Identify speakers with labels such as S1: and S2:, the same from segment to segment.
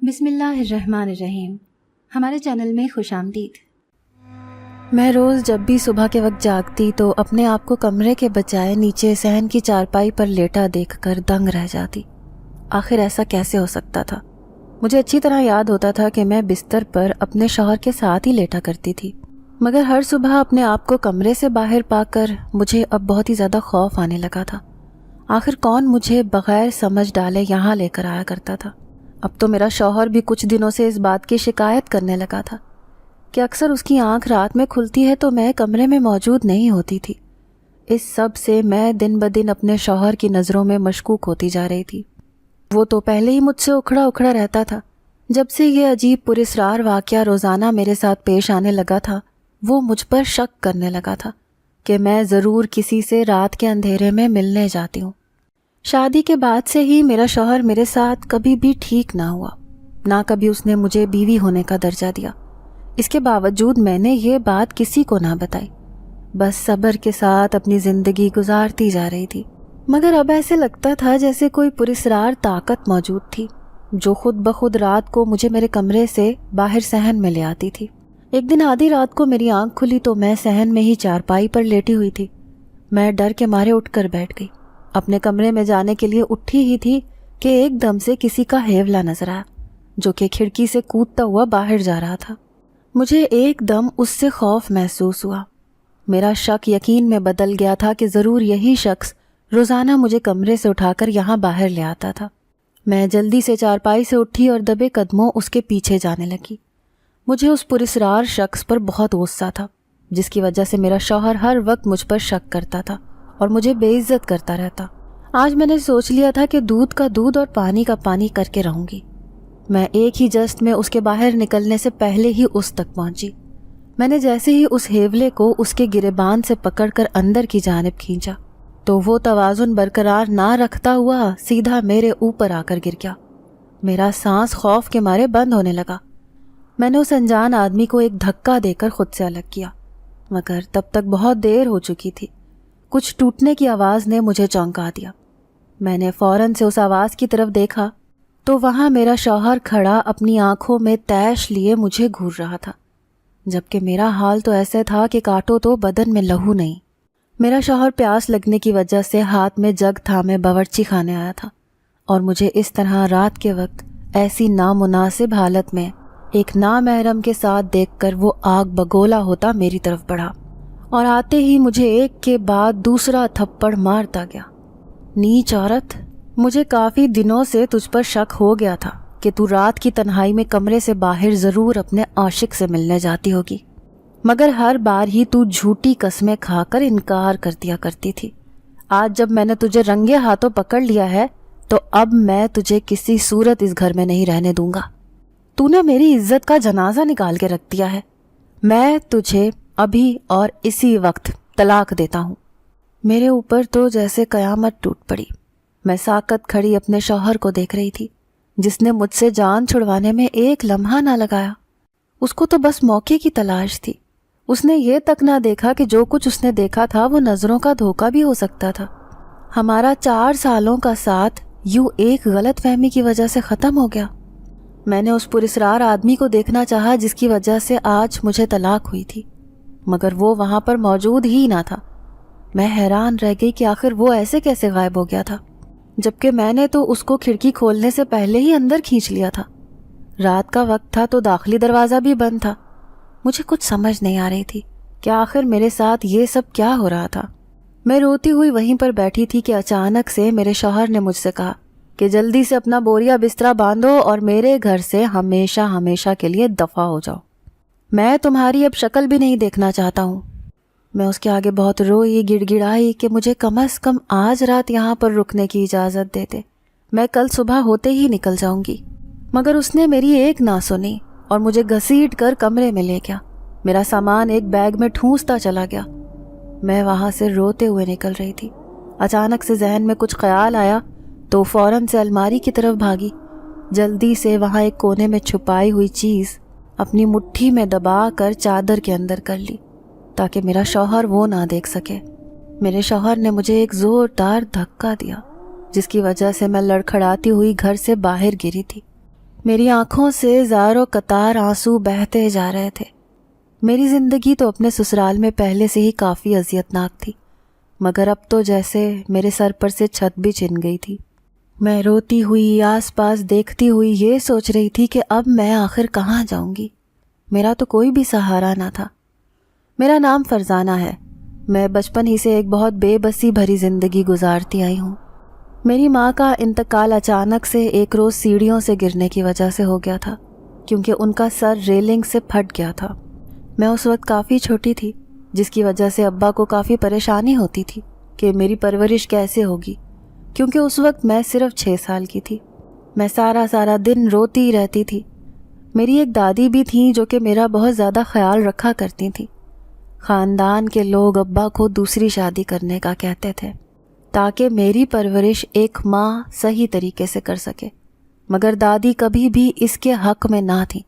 S1: بسم اللہ الرحمن الرحیم۔ ہمارے چینل میں خوش آمدید۔
S2: میں روز جب بھی صبح کے وقت جاگتی تو اپنے آپ کو کمرے کے بجائے نیچے صحن کی چارپائی پر لیٹا دیکھ کر دنگ رہ جاتی۔ آخر ایسا کیسے ہو سکتا تھا؟ مجھے اچھی طرح یاد ہوتا تھا کہ میں بستر پر اپنے شوہر کے ساتھ ہی لیٹا کرتی تھی، مگر ہر صبح اپنے آپ کو کمرے سے باہر پا کر مجھے اب بہت ہی زیادہ خوف آنے لگا تھا۔ آخر کون مجھے بغیر سمجھ ڈالے یہاں لے کر آیا کرتا تھا؟ اب تو میرا شوہر بھی کچھ دنوں سے اس بات کی شکایت کرنے لگا تھا کہ اکثر اس کی آنکھ رات میں کھلتی ہے تو میں کمرے میں موجود نہیں ہوتی تھی۔ اس سب سے میں دن بدن اپنے شوہر کی نظروں میں مشکوک ہوتی جا رہی تھی۔ وہ تو پہلے ہی مجھ سے اکھڑا اکھڑا رہتا تھا۔ جب سے یہ عجیب پراسرار واقعہ روزانہ میرے ساتھ پیش آنے لگا تھا، وہ مجھ پر شک کرنے لگا تھا کہ میں ضرور کسی سے رات کے اندھیرے میں ملنے جاتی ہوں۔ شادی کے بعد سے ہی میرا شوہر میرے ساتھ کبھی بھی ٹھیک نہ ہوا، نہ کبھی اس نے مجھے بیوی ہونے کا درجہ دیا۔ اس کے باوجود میں نے یہ بات کسی کو نہ بتائی، بس صبر کے ساتھ اپنی زندگی گزارتی جا رہی تھی۔ مگر اب ایسے لگتا تھا جیسے کوئی پراسرار طاقت موجود تھی جو خود بخود رات کو مجھے میرے کمرے سے باہر صحن میں لے آتی تھی۔ ایک دن آدھی رات کو میری آنکھ کھلی تو میں صحن میں ہی چارپائی پر لیٹی ہوئی تھی۔ میں ڈر کے مارے اٹھ کر بیٹھ گئی۔ اپنے کمرے میں جانے کے لیے اٹھی ہی تھی کہ ایک دم سے کسی کا ہیولا نظر آیا جو کہ کھڑکی سے کودتا ہوا باہر جا رہا تھا۔ مجھے ایک دم اس سے خوف محسوس ہوا۔ میرا شک یقین میں بدل گیا تھا کہ ضرور یہی شخص روزانہ مجھے کمرے سے اٹھا کر یہاں باہر لے آتا تھا۔ میں جلدی سے چارپائی سے اٹھی اور دبے قدموں اس کے پیچھے جانے لگی۔ مجھے اس پراسرار شخص پر بہت غصہ تھا جس کی وجہ سے میرا شوہر ہر وقت مجھ پر شک کرتا تھا اور مجھے بے عزت کرتا رہتا۔ آج میں نے سوچ لیا تھا کہ دودھ کا دودھ اور پانی کا پانی کر کے رہوں گی۔ میں ایک ہی جست میں اس کے باہر نکلنے سے پہلے ہی اس تک پہنچی۔ میں نے جیسے ہی اس ہیولے کو اس کے گریبان سے پکڑ کر اندر کی جانب کھینچا تو وہ توازن برقرار نہ رکھتا ہوا سیدھا میرے اوپر آ کر گر گیا۔ میرا سانس خوف کے مارے بند ہونے لگا۔ میں نے اس انجان آدمی کو ایک دھکا دے کر خود سے الگ کیا، مگر تب تک بہت دیر ہو چکی تھی۔ کچھ ٹوٹنے کی آواز نے مجھے چونکا دیا۔ میں نے فوراً سے اس آواز کی طرف دیکھا تو وہاں میرا شوہر کھڑا اپنی آنکھوں میں تیش لیے مجھے گھور رہا تھا، جبکہ میرا حال تو ایسے تھا کہ کاٹو تو بدن میں لہو نہیں۔ میرا شوہر پیاس لگنے کی وجہ سے ہاتھ میں جگ تھامے باورچی خانے آیا تھا اور مجھے اس طرح رات کے وقت ایسی نامناسب حالت میں ایک نامحرم کے ساتھ دیکھ کر وہ آگ بگولا ہوتا میری طرف بڑھا اور آتے ہی مجھے ایک کے بعد دوسرا تھپڑ مارتا گیا۔ نیچ عورت، مجھے کافی دنوں سے تجھ پر شک ہو گیا تھا کہ تو رات کی تنہائی میں کمرے سے باہر ضرور اپنے عاشق سے ملنے جاتی ہوگی، مگر ہر بار ہی تو جھوٹی قسمیں کھا کر انکار کر دیا کرتی تھی۔ آج جب میں نے تجھے رنگے ہاتھوں پکڑ لیا ہے تو اب میں تجھے کسی صورت اس گھر میں نہیں رہنے دوں گا۔ تو نے میری عزت کا جنازہ نکال کے رکھ دیا ہے۔ میں تجھے ابھی اور اسی وقت طلاق دیتا ہوں۔ میرے اوپر تو جیسے قیامت ٹوٹ پڑی۔ میں ساکت کھڑی اپنے شوہر کو دیکھ رہی تھی جس نے مجھ سے جان چھڑوانے میں ایک لمحہ نہ لگایا۔ اس کو تو بس موقع کی تلاش تھی۔ اس نے یہ تک نہ دیکھا کہ جو کچھ اس نے دیکھا تھا وہ نظروں کا دھوکہ بھی ہو سکتا تھا۔ ہمارا 4 سالوں کا ساتھ یوں ایک غلط فہمی کی وجہ سے ختم ہو گیا۔ میں نے اس پراسرار آدمی کو دیکھنا چاہا جس کی وجہ سے آج مجھے طلاق ہوئی تھی، مگر وہ وہاں پر موجود ہی نہ تھا۔ میں حیران رہ گئی کہ آخر وہ ایسے کیسے غائب ہو گیا تھا، جبکہ میں نے تو اس کو کھڑکی کھولنے سے پہلے ہی اندر کھینچ لیا تھا۔ رات کا وقت تھا تو داخلی دروازہ بھی بند تھا۔ مجھے کچھ سمجھ نہیں آ رہی تھی کہ آخر میرے ساتھ یہ سب کیا ہو رہا تھا۔ میں روتی ہوئی وہیں پر بیٹھی تھی کہ اچانک سے میرے شوہر نے مجھ سے کہا کہ جلدی سے اپنا بوریا بسترا باندھو اور میرے گھر سے ہمیشہ ہمیشہ کے لیے دفع ہو جاؤ۔ میں تمہاری اب شکل بھی نہیں دیکھنا چاہتا ہوں۔ میں اس کے آگے بہت روئی، گڑ گڑائی کہ مجھے کم از کم آج رات یہاں پر رکنے کی اجازت دیتے، میں کل صبح ہوتے ہی نکل جاؤں گی۔ مگر اس نے میری ایک نہ سنی اور مجھے گھسیٹ کر کمرے میں لے گیا۔ میرا سامان ایک بیگ میں ٹھونستا چلا گیا۔ میں وہاں سے روتے ہوئے نکل رہی تھی۔ اچانک سے ذہن میں کچھ خیال آیا تو فوراً سے الماری کی طرف بھاگی۔ جلدی سے وہاں ایک کونے میں چھپائی ہوئی چیز اپنی مٹھی میں دبا کر چادر کے اندر کر لی تاکہ میرا شوہر وہ نہ دیکھ سکے۔ میرے شوہر نے مجھے ایک زوردار دھکا دیا جس کی وجہ سے میں لڑکھڑاتی ہوئی گھر سے باہر گری تھی۔ میری آنکھوں سے زار و قطار آنسو بہتے جا رہے تھے۔ میری زندگی تو اپنے سسرال میں پہلے سے ہی کافی اذیتناک تھی، مگر اب تو جیسے میرے سر پر سے چھت بھی چھن گئی تھی۔ میں روتی ہوئی آس پاس دیکھتی ہوئی یہ سوچ رہی تھی کہ اب میں آخر کہاں جاؤں گی۔ میرا تو کوئی بھی سہارا نہ تھا۔ میرا نام فرزانہ ہے۔ میں بچپن ہی سے ایک بہت بے بسی بھری زندگی گزارتی آئی ہوں۔ میری ماں کا انتقال اچانک سے ایک روز سیڑھیوں سے گرنے کی وجہ سے ہو گیا تھا، کیونکہ ان کا سر ریلنگ سے پھٹ گیا تھا۔ میں اس وقت کافی چھوٹی تھی، جس کی وجہ سے ابا کو کافی پریشانی ہوتی تھی کہ میری پرورش کیسے ہوگی، کیونکہ اس وقت میں صرف 6 سال کی تھی۔ میں سارا دن روتی رہتی تھی۔ میری ایک دادی بھی تھیں جو کہ میرا بہت زیادہ خیال رکھا کرتی تھیں۔ خاندان کے لوگ ابا کو دوسری شادی کرنے کا کہتے تھے تاکہ میری پرورش ایک ماں صحیح طریقے سے کر سکے، مگر دادی کبھی بھی اس کے حق میں نہ تھی۔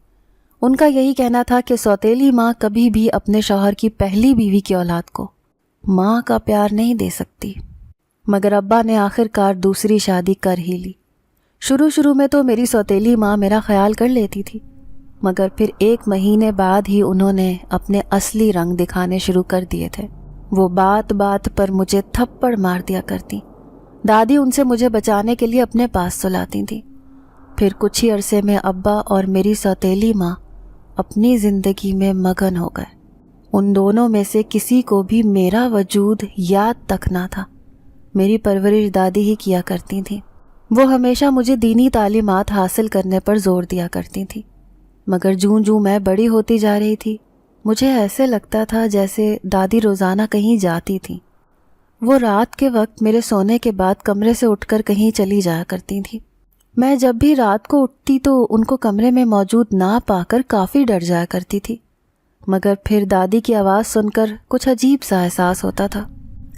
S2: ان کا یہی کہنا تھا کہ سوتیلی ماں کبھی بھی اپنے شوہر کی پہلی بیوی کی اولاد کو ماں کا پیار نہیں دے سکتی۔ مگر ابا نے آخر کار دوسری شادی کر ہی لی۔ شروع میں تو میری سوتیلی ماں میرا خیال کر لیتی تھی، مگر پھر 1 مہینے بعد ہی انہوں نے اپنے اصلی رنگ دکھانے شروع کر دیے تھے۔ وہ بات پر مجھے تھپڑ مار دیا کرتی۔ دادی ان سے مجھے بچانے کے لیے اپنے پاس سلاتی تھیں۔ پھر کچھ ہی عرصے میں ابا اور میری سوتیلی ماں اپنی زندگی میں مگن ہو گئے۔ ان دونوں میں سے کسی کو بھی میرا وجود یاد تک نہ تھا۔ میری پرورش دادی ہی کیا کرتی تھیں۔ وہ ہمیشہ مجھے دینی تعلیمات حاصل کرنے پر زور دیا کرتی تھیں، مگر جوں میں بڑی ہوتی جا رہی تھی، مجھے ایسے لگتا تھا جیسے دادی روزانہ کہیں جاتی تھیں۔ وہ رات کے وقت میرے سونے کے بعد کمرے سے اٹھ کر کہیں چلی جایا کرتی تھیں۔ میں جب بھی رات کو اٹھتی تو ان کو کمرے میں موجود نہ پا کر کافی ڈر جایا کرتی تھی، مگر پھر دادی کی آواز سن کر کچھ عجیب سا احساس ہوتا تھا۔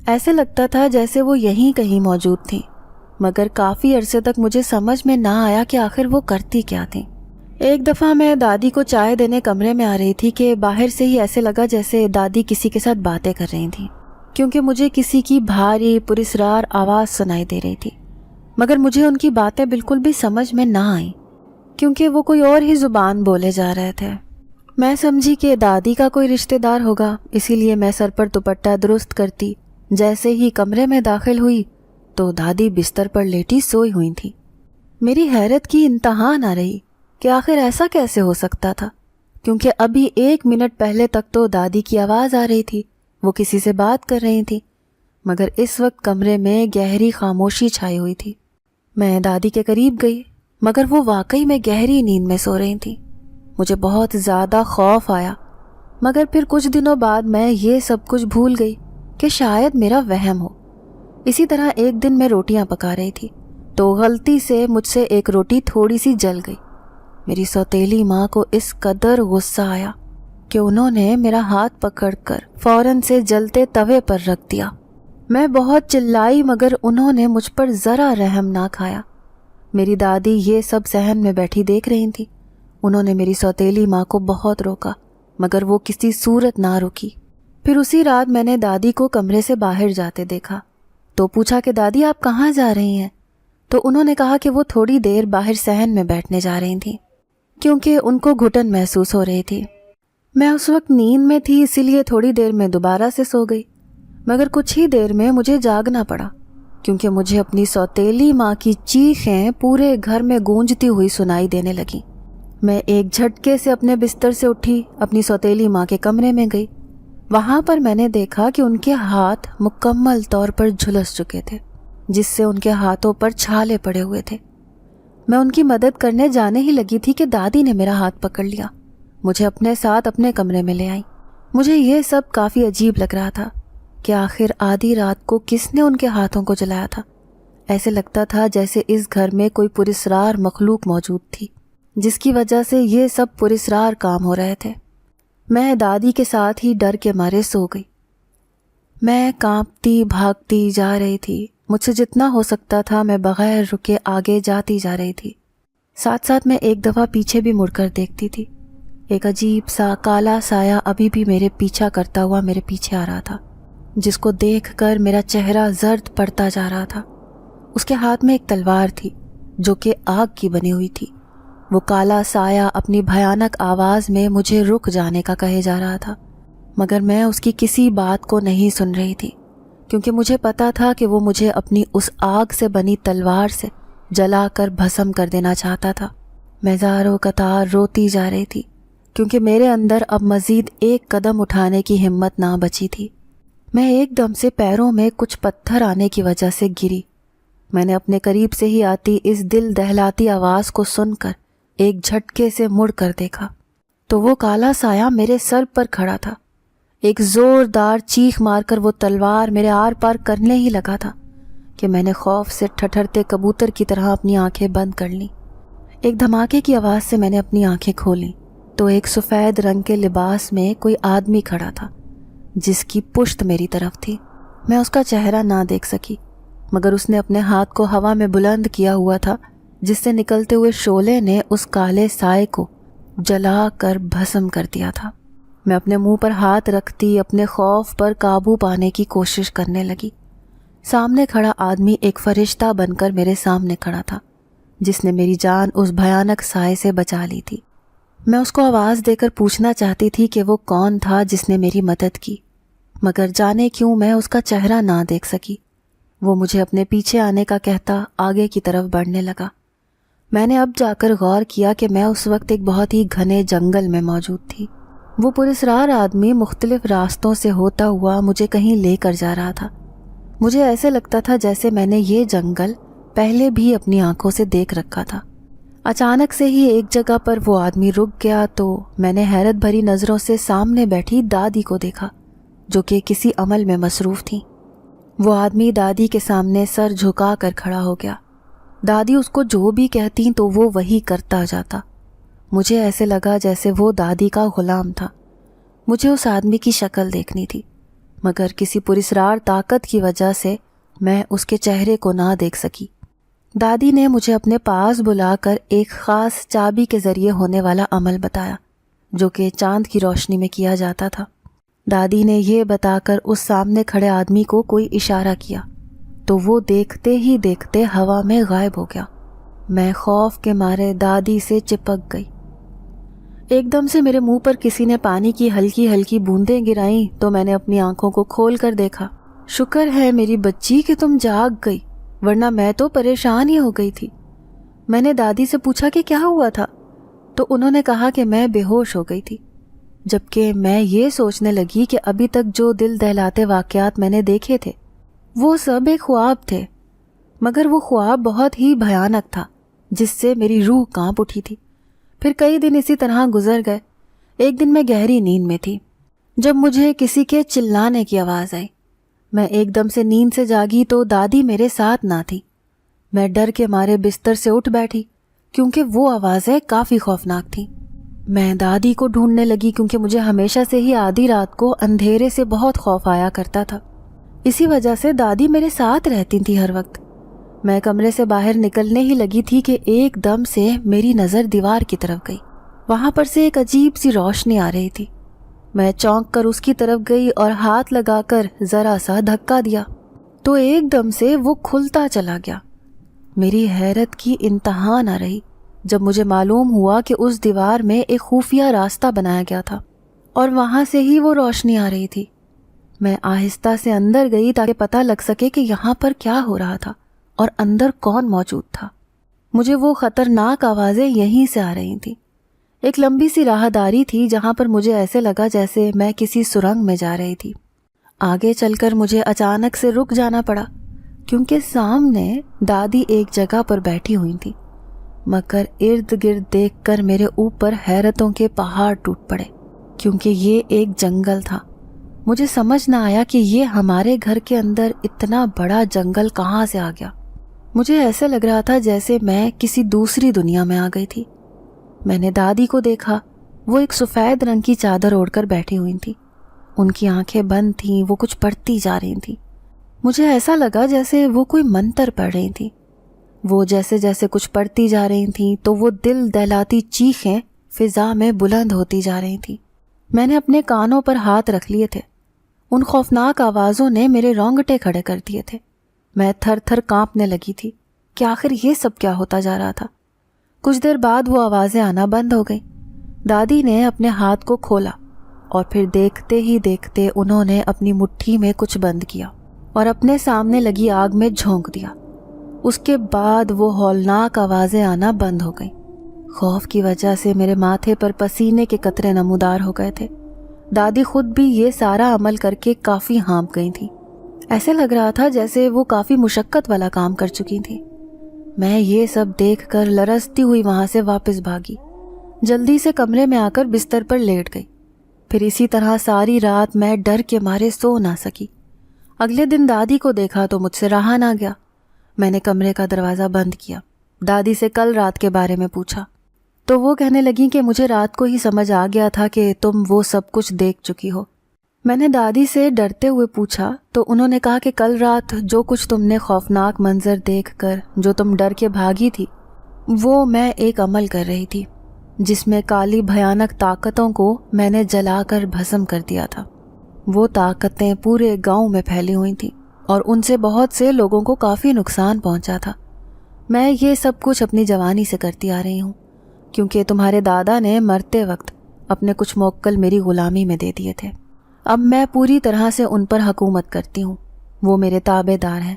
S2: ایسے لگتا تھا جیسے وہ یہیں کہیں موجود تھیں، مگر کافی عرصے تک مجھے سمجھ میں نہ آیا کہ آخر وہ کرتی کیا تھیں۔ ایک دفعہ میں دادی کو چائے دینے کمرے میں آ رہی تھی کہ باہر سے ہی ایسے لگا جیسے دادی کسی کے ساتھ باتیں کر رہی تھیں، کیونکہ مجھے کسی کی بھاری پراسرار آواز سنائی دے رہی تھی، مگر مجھے ان کی باتیں بالکل بھی سمجھ میں نہ آئیں، کیونکہ وہ کوئی اور ہی زبان بولے جا رہے تھے۔ میں سمجھی کہ دادی کا کوئی رشتہ دار ہوگا، اسی لیے میں سر پر دوپٹہ درست کرتی جیسے ہی کمرے میں داخل ہوئی تو دادی بستر پر لیٹی سوئی ہوئی تھی۔ میری حیرت کی انتہا نہ رہی کہ آخر ایسا کیسے ہو سکتا تھا، کیونکہ ابھی 1 منٹ پہلے تک تو دادی کی آواز آ رہی تھی، وہ کسی سے بات کر رہی تھی، مگر اس وقت کمرے میں گہری خاموشی چھائی ہوئی تھی۔ میں دادی کے قریب گئی، مگر وہ واقعی میں گہری نیند میں سو رہی تھی۔ مجھے بہت زیادہ خوف آیا، مگر پھر کچھ دنوں بعد میں یہ سب کچھ بھول گئی کہ شاید میرا وہم ہو۔ اسی طرح ایک دن میں روٹیاں پکا رہی تھی تو غلطی سے مجھ سے ایک روٹی تھوڑی سی جل گئی۔ میری سوتیلی ماں کو اس قدر غصہ آیا کہ انہوں نے میرا ہاتھ پکڑ کر فوراً سے جلتے توے پر رکھ دیا۔ میں بہت چلائی مگر انہوں نے مجھ پر ذرا رحم نہ کھایا۔ میری دادی یہ سب صحن میں بیٹھی دیکھ رہی تھی۔ انہوں نے میری سوتیلی ماں کو بہت روکا، مگر وہ کسی صورت نہ رکی۔ پھر اسی رات میں نے دادی کو کمرے سے باہر جاتے دیکھا تو پوچھا کہ دادی آپ کہاں جا رہی ہیں؟ تو انہوں نے کہا کہ وہ تھوڑی دیر باہر صحن میں بیٹھنے جا رہی تھیں، کیونکہ ان کو گھٹن محسوس ہو رہی تھی۔ میں اس وقت نیند میں تھی، اسی لیے تھوڑی دیر میں دوبارہ سے سو گئی، مگر کچھ ہی دیر میں مجھے جاگنا پڑا، کیونکہ مجھے اپنی سوتیلی ماں کی چیخیں پورے گھر میں گونجتی ہوئی سنائی دینے لگیں۔ میں ایک جھٹکے سے اپنے بستر سے اٹھی، اپنی سوتیلی ماں کے کمرے میں گئی۔ وہاں پر میں نے دیکھا کہ ان کے ہاتھ مکمل طور پر جھلس چکے تھے، جس سے ان کے ہاتھوں پر چھالے پڑے ہوئے تھے۔ میں ان کی مدد کرنے جانے ہی لگی تھی کہ دادی نے میرا ہاتھ پکڑ لیا، مجھے اپنے ساتھ اپنے کمرے میں لے آئیں۔ مجھے یہ سب کافی عجیب لگ رہا تھا کہ آخر آدھی رات کو کس نے ان کے ہاتھوں کو جلایا تھا۔ ایسے لگتا تھا جیسے اس گھر میں کوئی پراسرار مخلوق موجود تھی، جس کی وجہ سے یہ سب پراسرار کام ہو رہے تھے۔ میں دادی کے ساتھ ہی ڈر کے مارے سو گئی۔ میں کانپتی بھاگتی جا رہی تھی، مجھ سے جتنا ہو سکتا تھا میں بغیر رکے آگے جاتی جا رہی تھی۔ ساتھ میں ایک دفعہ پیچھے بھی مڑ کر دیکھتی تھی۔ ایک عجیب سا کالا سایہ ابھی بھی میرے پیچھا کرتا ہوا میرے پیچھے آ رہا تھا، جس کو دیکھ کر میرا چہرہ زرد پڑتا جا رہا تھا۔ اس کے ہاتھ میں ایک تلوار تھی جو کہ آگ کی بنی ہوئی تھی، وہ کالا سایہ اپنی بھیانک آواز میں مجھے رک جانے کا کہے جا رہا تھا، مگر میں اس کی کسی بات کو نہیں سن رہی تھی، کیونکہ مجھے پتا تھا کہ وہ مجھے اپنی اس آگ سے بنی تلوار سے جلا کر بھسم کر دینا چاہتا تھا۔ میں زاروں قطار روتی جا رہی تھی، کیونکہ میرے اندر اب مزید ایک قدم اٹھانے کی ہمت نہ بچی تھی۔ میں ایک دم سے پیروں میں کچھ پتھر آنے کی وجہ سے گری۔ میں نے اپنے قریب سے ہی آتی اس دل دہلاتی آواز کو سن کر ایک جھٹکے سے مڑ کر دیکھا تو وہ کالا سایہ میرے سر پر کھڑا تھا۔ ایک زوردار چیخ مار کر وہ تلوار میرے آر پار کرنے ہی لگا تھا کہ میں نے خوف سے ٹھٹھرتے کبوتر کی طرح اپنی آنکھیں بند کر لیں۔ ایک دھماکے کی آواز سے میں نے اپنی آنکھیں کھولیں تو ایک سفید رنگ کے لباس میں کوئی آدمی کھڑا تھا جس کی پشت میری طرف تھی۔ میں اس کا چہرہ نہ دیکھ سکی، مگر اس نے اپنے ہاتھ کو ہوا میں بلند کیا ہوا تھا، جس سے نکلتے ہوئے شعلے نے اس کالے سائے کو جلا کر بھسم کر دیا تھا۔ میں اپنے منہ پر ہاتھ رکھتی اپنے خوف پر قابو پانے کی کوشش کرنے لگی۔ سامنے کھڑا آدمی ایک فرشتہ بن کر میرے سامنے کھڑا تھا، جس نے میری جان اس بھیانک سائے سے بچا لی تھی۔ میں اس کو آواز دے کر پوچھنا چاہتی تھی کہ وہ کون تھا جس نے میری مدد کی، مگر جانے کیوں میں اس کا چہرہ نہ دیکھ سکی۔ وہ مجھے اپنے پیچھے آنے کا کہتا آگے کی طرف بڑھنے لگا۔ میں نے اب جا کر غور کیا کہ میں اس وقت ایک بہت ہی گھنے جنگل میں موجود تھی۔ وہ پراسرار آدمی مختلف راستوں سے ہوتا ہوا مجھے کہیں لے کر جا رہا تھا۔ مجھے ایسے لگتا تھا جیسے میں نے یہ جنگل پہلے بھی اپنی آنکھوں سے دیکھ رکھا تھا۔ اچانک سے ہی ایک جگہ پر وہ آدمی رک گیا تو میں نے حیرت بھری نظروں سے سامنے بیٹھی دادی کو دیکھا، جو کہ کسی عمل میں مصروف تھیں۔ وہ آدمی دادی کے سامنے سر جھکا کر کھڑا ہو گیا۔ دادی اس کو جو بھی کہتی تو وہ وہی کرتا جاتا۔ مجھے ایسے لگا جیسے وہ دادی کا غلام تھا۔ مجھے اس آدمی کی شکل دیکھنی تھی، مگر کسی پراسرار طاقت کی وجہ سے میں اس کے چہرے کو نہ دیکھ سکی۔ دادی نے مجھے اپنے پاس بلا کر ایک خاص چابی کے ذریعے ہونے والا عمل بتایا، جو کہ چاند کی روشنی میں کیا جاتا تھا۔ دادی نے یہ بتا کر اس سامنے کھڑے آدمی کو کوئی اشارہ کیا تو وہ دیکھتے ہی دیکھتے ہوا میں غائب ہو گیا۔ میں خوف کے مارے دادی سے چپک گئی۔ ایک دم سے میرے منہ پر کسی نے پانی کی ہلکی ہلکی بوندیں گرائیں تو میں نے اپنی آنکھوں کو کھول کر دیکھا۔ شکر ہے میری بچی کہ تم جاگ گئی، ورنہ میں تو پریشان ہی ہو گئی تھی۔ میں نے دادی سے پوچھا کہ کیا ہوا تھا، تو انہوں نے کہا کہ میں بے ہوش ہو گئی تھی، جبکہ میں یہ سوچنے لگی کہ ابھی تک جو دل دہلاتے واقعات میں نے دیکھے تھے وہ سب ایک خواب تھے، مگر وہ خواب بہت ہی بھیانک تھا جس سے میری روح کانپ اٹھی تھی۔ پھر کئی دن اسی طرح گزر گئے۔ ایک دن میں گہری نیند میں تھی جب مجھے کسی کے چلانے کی آواز آئی۔ میں ایک دم سے نیند سے جاگی تو دادی میرے ساتھ نہ تھی۔ میں ڈر کے مارے بستر سے اٹھ بیٹھی کیونکہ وہ آوازیں کافی خوفناک تھیں۔ میں دادی کو ڈھونڈنے لگی کیونکہ مجھے ہمیشہ سے ہی آدھی رات کو اندھیرے سے بہت خوف آیا کرتا تھا، اسی وجہ سے دادی میرے ساتھ رہتی تھی ہر وقت۔ میں کمرے سے باہر نکلنے ہی لگی تھی کہ ایک دم سے میری نظر دیوار کی طرف گئی۔ وہاں پر سے ایک عجیب سی روشنی آ رہی تھی۔ میں چونک کر اس کی طرف گئی اور ہاتھ لگا کر ذرا سا دھکا دیا تو ایک دم سے وہ کھلتا چلا گیا۔ میری حیرت کی انتہا نہ رہی جب مجھے معلوم ہوا کہ اس دیوار میں ایک خفیہ راستہ بنایا گیا تھا اور وہاں سے ہی وہ روشنی آ رہی تھی۔ میں آہستہ سے اندر گئی تاکہ پتہ لگ سکے کہ یہاں پر کیا ہو رہا تھا اور اندر کون موجود تھا۔ مجھے وہ خطرناک آوازیں یہیں سے آ رہی تھیں۔ ایک لمبی سی راہداری تھی جہاں پر مجھے ایسے لگا جیسے میں کسی سرنگ میں جا رہی تھی۔ آگے چل کر مجھے اچانک سے رک جانا پڑا کیونکہ سامنے دادی ایک جگہ پر بیٹھی ہوئی تھی، مگر ارد گرد دیکھ کر میرے اوپر حیرتوں کے پہاڑ ٹوٹ پڑے کیونکہ یہ ایک جنگل تھا۔ مجھے سمجھ نہ آیا کہ یہ ہمارے گھر کے اندر اتنا بڑا جنگل کہاں سے آ گیا۔ مجھے ایسے لگ رہا تھا جیسے میں کسی دوسری دنیا میں آ گئی تھی۔ میں نے دادی کو دیکھا، وہ ایک سفید رنگ کی چادر اوڑھ کر بیٹھی ہوئی تھی۔ ان کی آنکھیں بند تھیں، وہ کچھ پڑھتی جا رہی تھیں۔ مجھے ایسا لگا جیسے وہ کوئی منتر پڑھ رہی تھیں۔ وہ جیسے جیسے کچھ پڑھتی جا رہی تھیں تو وہ دل دہلاتی چیخیں فضا میں بلند ہوتی جا رہی تھیں۔ میں نے اپنے کانوں پر ہاتھ رکھ لیے تھے۔ ان خوفناک آوازوں نے میرے رونگٹے کھڑے کر دیے تھے۔ میں تھر تھر کانپنے لگی تھی کہ آخر یہ سب کیا ہوتا جا رہا تھا۔ کچھ دیر بعد وہ آوازیں آنا بند ہو گئیں۔ دادی نے اپنے ہاتھ کو کھولا اور پھر دیکھتے ہی دیکھتے انہوں نے اپنی مٹھی میں کچھ بند کیا اور اپنے سامنے لگی آگ میں جھونک دیا۔ اس کے بعد وہ ہولناک آوازیں آنا بند ہو گئیں۔ خوف کی وجہ سے میرے ماتھے پر پسینے کے قطرے نمودار ہو گئے تھے۔ دادی خود بھی یہ سارا عمل کر کے کافی ہانپ گئی تھیں۔ ایسے لگ رہا تھا جیسے وہ کافی مشقت والا کام کر چکی تھیں۔ میں یہ سب دیکھ کر لرزتی ہوئی وہاں سے واپس بھاگی، جلدی سے کمرے میں آ کر بستر پر لیٹ گئی۔ پھر اسی طرح ساری رات میں ڈر کے مارے سو نہ سکی۔ اگلے دن دادی کو دیکھا تو مجھ سے رہا نہ گیا۔ میں نے کمرے کا دروازہ بند کیا، دادی سے کل رات کے بارے میں پوچھا تو وہ کہنے لگیں کہ مجھے رات کو ہی سمجھ آ گیا تھا کہ تم وہ سب کچھ دیکھ چکی ہو۔ میں نے دادی سے ڈرتے ہوئے پوچھا تو انہوں نے کہا کہ کل رات جو کچھ تم نے خوفناک منظر دیکھ کر جو تم ڈر کے بھاگی تھی، وہ میں ایک عمل کر رہی تھی جس میں کالی بھیانک طاقتوں کو میں نے جلا کر بھسم کر دیا تھا۔ وہ طاقتیں پورے گاؤں میں پھیلی ہوئی تھیں اور ان سے بہت سے لوگوں کو کافی نقصان پہنچا تھا۔ میں یہ سب کچھ اپنی جوانی سے کرتی آ رہی ہوں، کیونکہ تمہارے دادا نے مرتے وقت اپنے کچھ موکل میری غلامی میں دے دیے تھے۔ اب میں پوری طرح سے ان پر حکومت کرتی ہوں، وہ میرے تابع دار ہیں۔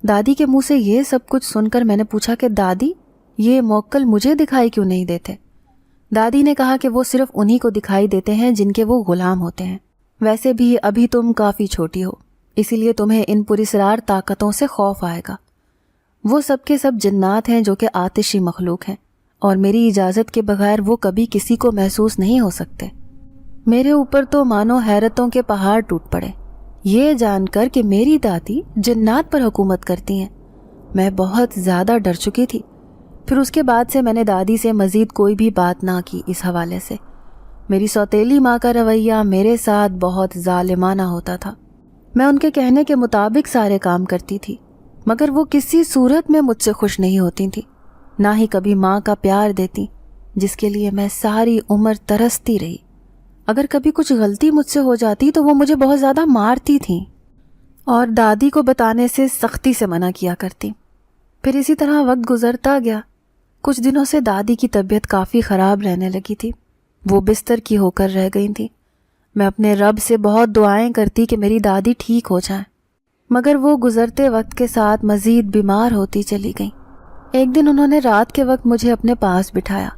S2: دادی کے منہ سے یہ سب کچھ سن کر میں نے پوچھا کہ دادی، یہ موکل مجھے دکھائی کیوں نہیں دیتے؟ دادی نے کہا کہ وہ صرف انہی کو دکھائی دیتے ہیں جن کے وہ غلام ہوتے ہیں۔ ویسے بھی ابھی تم کافی چھوٹی ہو، اسی لیے تمہیں ان پراسرار طاقتوں سے خوف آئے گا۔ وہ سب کے سب جنات ہیں جو کہ آتشی مخلوق ہیں، اور میری اجازت کے بغیر وہ کبھی کسی کو محسوس نہیں ہو سکتے۔ میرے اوپر تو مانو حیرتوں کے پہاڑ ٹوٹ پڑے یہ جان کر کہ میری دادی جنات پر حکومت کرتی ہیں۔ میں بہت زیادہ ڈر چکی تھی۔ پھر اس کے بعد سے میں نے دادی سے مزید کوئی بھی بات نہ کی اس حوالے سے۔ میری سوتیلی ماں کا رویہ میرے ساتھ بہت ظالمانہ ہوتا تھا۔ میں ان کے کہنے کے مطابق سارے کام کرتی تھی، مگر وہ کسی صورت میں مجھ سے خوش نہیں ہوتی تھی، نہ ہی کبھی ماں کا پیار دیتی جس کے لیے میں ساری عمر ترستی رہی۔ اگر کبھی کچھ غلطی مجھ سے ہو جاتی تو وہ مجھے بہت زیادہ مارتی تھیں اور دادی کو بتانے سے سختی سے منع کیا کرتی۔ پھر اسی طرح وقت گزرتا گیا۔ کچھ دنوں سے دادی کی طبیعت کافی خراب رہنے لگی تھی، وہ بستر کی ہو کر رہ گئی تھی۔ میں اپنے رب سے بہت دعائیں کرتی کہ میری دادی ٹھیک ہو جائیں، مگر وہ گزرتے وقت کے ساتھ مزید بیمار ہوتی چلی گئیں۔ ایک دن انہوں نے رات کے وقت مجھے اپنے پاس بٹھایا،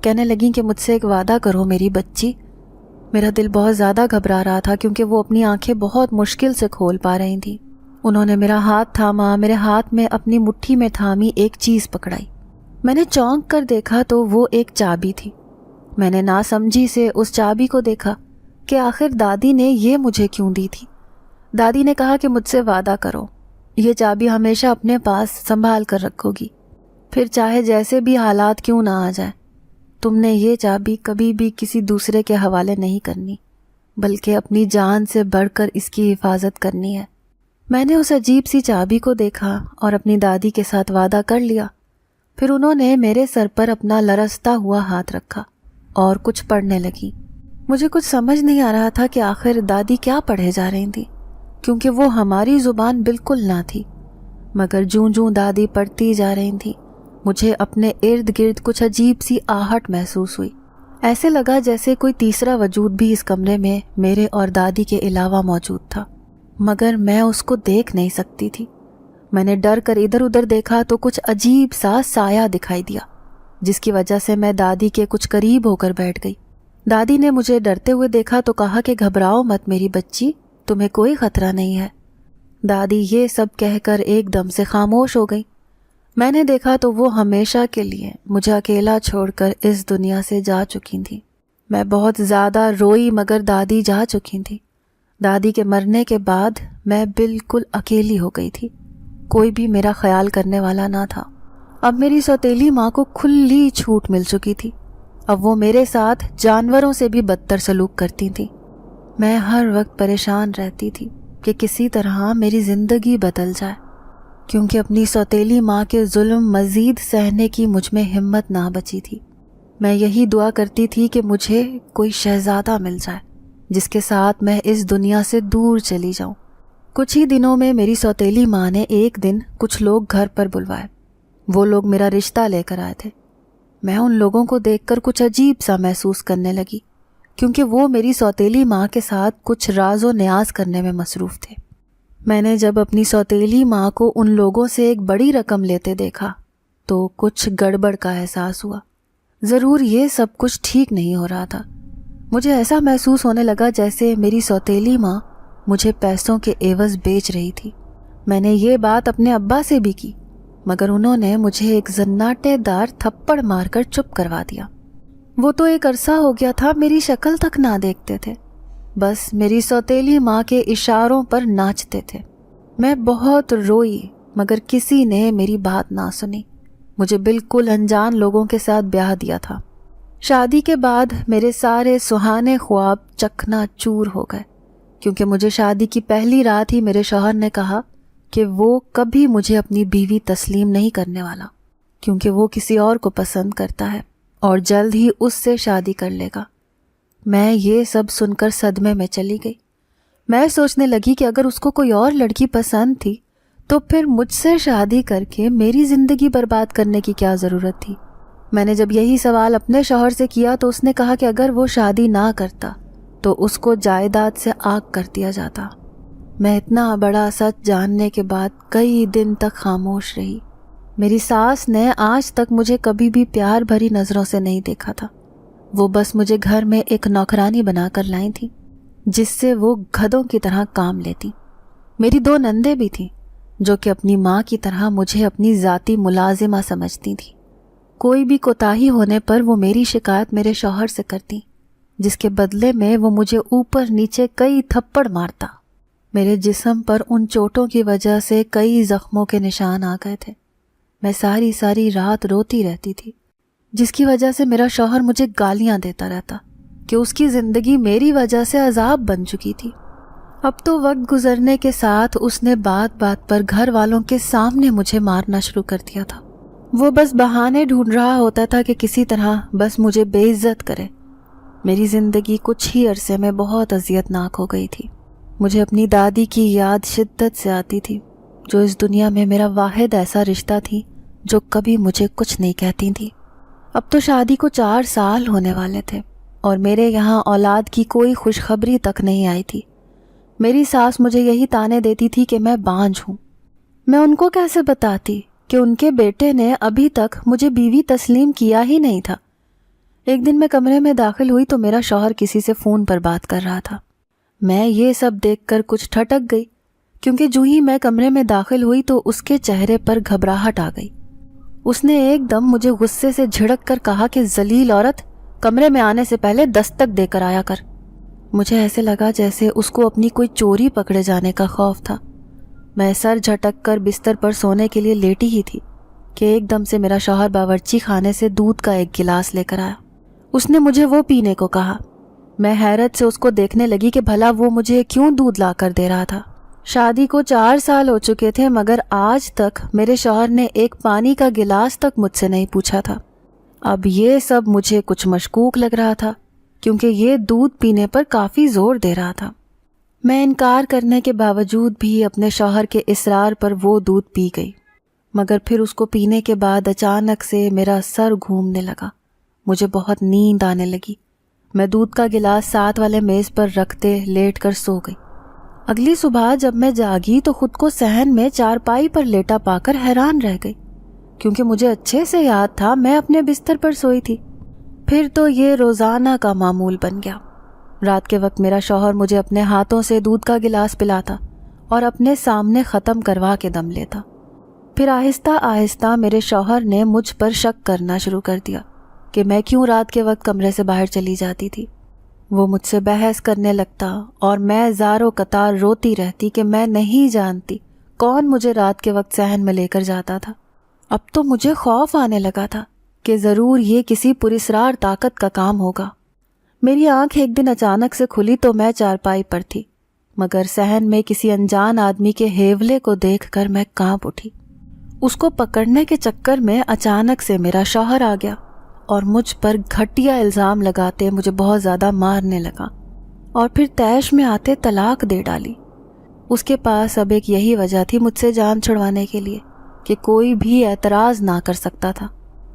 S2: کہنے لگیں کہ مجھ سے ایک وعدہ کرو میری بچی۔ میرا دل بہت زیادہ گھبرا رہا تھا کیونکہ وہ اپنی آنکھیں بہت مشکل سے کھول پا رہی تھیں۔ انہوں نے میرا ہاتھ تھاما، میرے ہاتھ میں اپنی مٹھی میں تھامی ایک چیز پکڑائی۔ میں نے چونک کر دیکھا تو وہ ایک چابی تھی۔ میں نے ناسمجھی سے اس چابی کو دیکھا کہ آخر دادی نے یہ مجھے کیوں دی تھی۔ دادی نے کہا کہ مجھ سے وعدہ کرو، یہ چابی ہمیشہ اپنے پاس سنبھال کر رکھو گی، پھر چاہے جیسے بھی حالات کیوں نہ آ جائیں، تم نے یہ چابی کبھی بھی کسی دوسرے کے حوالے نہیں کرنی، بلکہ اپنی جان سے بڑھ کر اس کی حفاظت کرنی ہے۔ میں نے اس عجیب سی چابی کو دیکھا اور اپنی دادی کے ساتھ وعدہ کر لیا۔ پھر انہوں نے میرے سر پر اپنا لرزتا ہوا ہاتھ رکھا اور کچھ پڑھنے لگی۔ مجھے کچھ سمجھ نہیں آ رہا تھا کہ آخر دادی کیا پڑھے جا رہی تھی، کیونکہ وہ ہماری زبان بالکل نہ تھی، مگر جوں جوں دادی پڑھتی جا رہی تھی مجھے اپنے ارد گرد کچھ عجیب سی آہٹ محسوس ہوئی۔ ایسے لگا جیسے کوئی تیسرا وجود بھی اس کمرے میں میرے اور دادی کے علاوہ موجود تھا، مگر میں اس کو دیکھ نہیں سکتی تھی۔ میں نے ڈر کر ادھر ادھر دیکھا تو کچھ عجیب سا سایہ دکھائی دیا، جس کی وجہ سے میں دادی کے کچھ قریب ہو کر بیٹھ گئی۔ دادی نے مجھے ڈرتے ہوئے دیکھا تو کہا کہ گھبراؤ مت میری بچی، تمہیں کوئی خطرہ نہیں ہے۔ دادی یہ سب کہہ کر ایک دم سے خاموش ہو گئی۔ میں نے دیکھا تو وہ ہمیشہ کے لیے مجھے اکیلا چھوڑ کر اس دنیا سے جا چکی تھی۔ میں بہت زیادہ روئی مگر دادی جا چکی تھی۔ دادی کے مرنے کے بعد میں بالکل اکیلی ہو گئی تھی، کوئی بھی میرا خیال کرنے والا نہ تھا۔ اب میری سوتیلی ماں کو کھلی چھوٹ مل چکی تھی، اب وہ میرے ساتھ جانوروں سے بھی بدتر سلوک کرتی تھی۔ میں ہر وقت پریشان رہتی تھی کہ کسی طرح میری زندگی بدل جائے، کیونکہ اپنی سوتیلی ماں کے ظلم مزید سہنے کی مجھ میں ہمت نہ بچی تھی۔ میں یہی دعا کرتی تھی کہ مجھے کوئی شہزادہ مل جائے جس کے ساتھ میں اس دنیا سے دور چلی جاؤں۔ کچھ ہی دنوں میں میری سوتیلی ماں نے ایک دن کچھ لوگ گھر پر بلوائے۔ وہ لوگ میرا رشتہ لے کر آئے تھے۔ میں ان لوگوں کو دیکھ کر کچھ عجیب سا محسوس کرنے لگی، کیونکہ وہ میری سوتیلی ماں کے ساتھ کچھ راز و نیاز کرنے میں مصروف تھے۔ میں نے جب اپنی سوتیلی ماں کو ان لوگوں سے ایک بڑی رقم لیتے دیکھا تو کچھ گڑبڑ کا احساس ہوا۔ ضرور یہ سب کچھ ٹھیک نہیں ہو رہا تھا۔ مجھے ایسا محسوس ہونے لگا جیسے میری سوتیلی ماں مجھے پیسوں کے عوض بیچ رہی تھی۔ میں نے یہ بات اپنے ابا سے بھی کی، مگر انہوں نے مجھے ایک زناٹے دار تھپڑ مار کر چپ کروا دیا۔ وہ تو ایک عرصہ ہو گیا تھا میری شکل تک نہ دیکھتے تھے، بس میری سوتیلی ماں کے اشاروں پر ناچتے تھے۔ میں بہت روئی، مگر کسی نے میری بات نہ سنی۔ مجھے بالکل انجان لوگوں کے ساتھ بیاہ دیا تھا۔ شادی کے بعد میرے سارے سہانے خواب چکنا چور ہو گئے، کیونکہ مجھے شادی کی پہلی رات ہی میرے شوہر نے کہا کہ وہ کبھی مجھے اپنی بیوی تسلیم نہیں کرنے والا، کیونکہ وہ کسی اور کو پسند کرتا ہے اور جلد ہی اس سے شادی کر لے گا۔ میں یہ سب سن کر صدمے میں چلی گئی۔ میں سوچنے لگی کہ اگر اس کو کوئی اور لڑکی پسند تھی تو پھر مجھ سے شادی کر کے میری زندگی برباد کرنے کی کیا ضرورت تھی۔ میں نے جب یہی سوال اپنے شوہر سے کیا تو اس نے کہا کہ اگر وہ شادی نہ کرتا تو اس کو جائیداد سے آگ کر دیا جاتا۔ میں اتنا بڑا سچ جاننے کے بعد کئی دن تک خاموش رہی۔ میری ساس نے آج تک مجھے کبھی بھی پیار بھری نظروں سے نہیں دیکھا تھا۔ وہ بس مجھے گھر میں ایک نوکرانی بنا کر لائی تھی، جس سے وہ گدھوں کی طرح کام لیتی۔ میری 2 نندیں بھی تھیں جو کہ اپنی ماں کی طرح مجھے اپنی ذاتی ملازمہ سمجھتی تھیں۔ کوئی بھی کوتاہی ہونے پر وہ میری شکایت میرے شوہر سے کرتی، جس کے بدلے میں وہ مجھے اوپر نیچے کئی تھپڑ مارتا۔ میرے جسم پر ان چوٹوں کی وجہ سے کئی زخموں کے نشان آ گئے تھے۔ میں ساری رات روتی رہتی تھی، جس کی وجہ سے میرا شوہر مجھے گالیاں دیتا رہتا کہ اس کی زندگی میری وجہ سے عذاب بن چکی تھی۔ اب تو وقت گزرنے کے ساتھ اس نے بات بات پر گھر والوں کے سامنے مجھے مارنا شروع کر دیا تھا۔ وہ بس بہانے ڈھونڈ رہا ہوتا تھا کہ کسی طرح بس مجھے بے عزت کرے۔ میری زندگی کچھ ہی عرصے میں بہت اذیت ناک ہو گئی تھی۔ مجھے اپنی دادی کی یاد شدت سے آتی تھی، جو اس دنیا میں میرا واحد ایسا رشتہ تھی جو کبھی مجھے کچھ نہیں کہتی تھی۔ اب تو شادی کو 4 سال ہونے والے تھے اور میرے یہاں اولاد کی کوئی خوشخبری تک نہیں آئی تھی۔ میری ساس مجھے یہی طعنے دیتی تھی کہ میں بانجھ ہوں۔ میں ان کو کیسے بتاتی کہ ان کے بیٹے نے ابھی تک مجھے بیوی تسلیم کیا ہی نہیں تھا۔ ایک دن میں کمرے میں داخل ہوئی تو میرا شوہر کسی سے فون پر بات کر رہا تھا۔ میں یہ سب دیکھ کر کچھ ٹھٹک گئی، کیونکہ جو ہی میں کمرے میں داخل ہوئی تو اس کے چہرے پر گھبراہٹ آ گئی۔ اس نے ایک دم مجھے غصے سے جھڑک کر کہا کہ ذلیل عورت، کمرے میں آنے سے پہلے دستک دے کر آیا کر۔ مجھے ایسے لگا جیسے اس کو اپنی کوئی چوری پکڑے جانے کا خوف تھا۔ میں سر جھٹک کر بستر پر سونے کے لیے لیٹی ہی تھی کہ ایک دم سے میرا شوہر باورچی خانے سے دودھ کا ایک گلاس لے کر آیا۔ اس نے مجھے وہ پینے کو کہا۔ میں حیرت سے اس کو دیکھنے لگی کہ بھلا وہ مجھے کیوں دودھ لا کر دے رہا تھا۔ شادی کو 4 سال ہو چکے تھے، مگر آج تک میرے شوہر نے ایک پانی کا گلاس تک مجھ سے نہیں پوچھا تھا۔ اب یہ سب مجھے کچھ مشکوک لگ رہا تھا، کیونکہ یہ دودھ پینے پر کافی زور دے رہا تھا۔ میں انکار کرنے کے باوجود بھی اپنے شوہر کے اصرار پر وہ دودھ پی گئی، مگر پھر اس کو پینے کے بعد اچانک سے میرا سر گھومنے لگا۔ مجھے بہت نیند آنے لگی۔ میں دودھ کا گلاس ساتھ والے میز پر رکھتے لیٹ کر سو گئی۔ اگلی صبح جب میں جاگی تو خود کو صحن میں چارپائی پر لیٹا پا کر حیران رہ گئی، کیونکہ مجھے اچھے سے یاد تھا میں اپنے بستر پر سوئی تھی۔ پھر تو یہ روزانہ کا معمول بن گیا۔ رات کے وقت میرا شوہر مجھے اپنے ہاتھوں سے دودھ کا گلاس پلاتا اور اپنے سامنے ختم کروا کے دم لیتا۔ پھر آہستہ آہستہ میرے شوہر نے مجھ پر شک کرنا شروع کر دیا کہ میں کیوں رات کے وقت کمرے سے باہر چلی جاتی تھی۔ وہ مجھ سے بحث کرنے لگتا اور میں زار و قطار روتی رہتی کہ میں نہیں جانتی کون مجھے رات کے وقت صحن میں لے کر جاتا تھا۔ اب تو مجھے خوف آنے لگا تھا کہ ضرور یہ کسی پراسرار طاقت کا کام ہوگا۔ میری آنکھ ایک دن اچانک سے کھلی تو میں چارپائی پر تھی، مگر صحن میں کسی انجان آدمی کے ہیولے کو دیکھ کر میں کانپ اٹھی۔ اس کو پکڑنے کے چکر میں اچانک سے میرا شوہر آ گیا اور مجھ پر گھٹیا الزام لگاتے مجھے بہت زیادہ مارنے لگا اور پھر تیش میں آتے طلاق دے ڈالی۔ اس کے پاس اب ایک یہی وجہ تھی مجھ سے جان چھڑوانے کے لیے کہ کوئی بھی اعتراض نہ کر سکتا تھا۔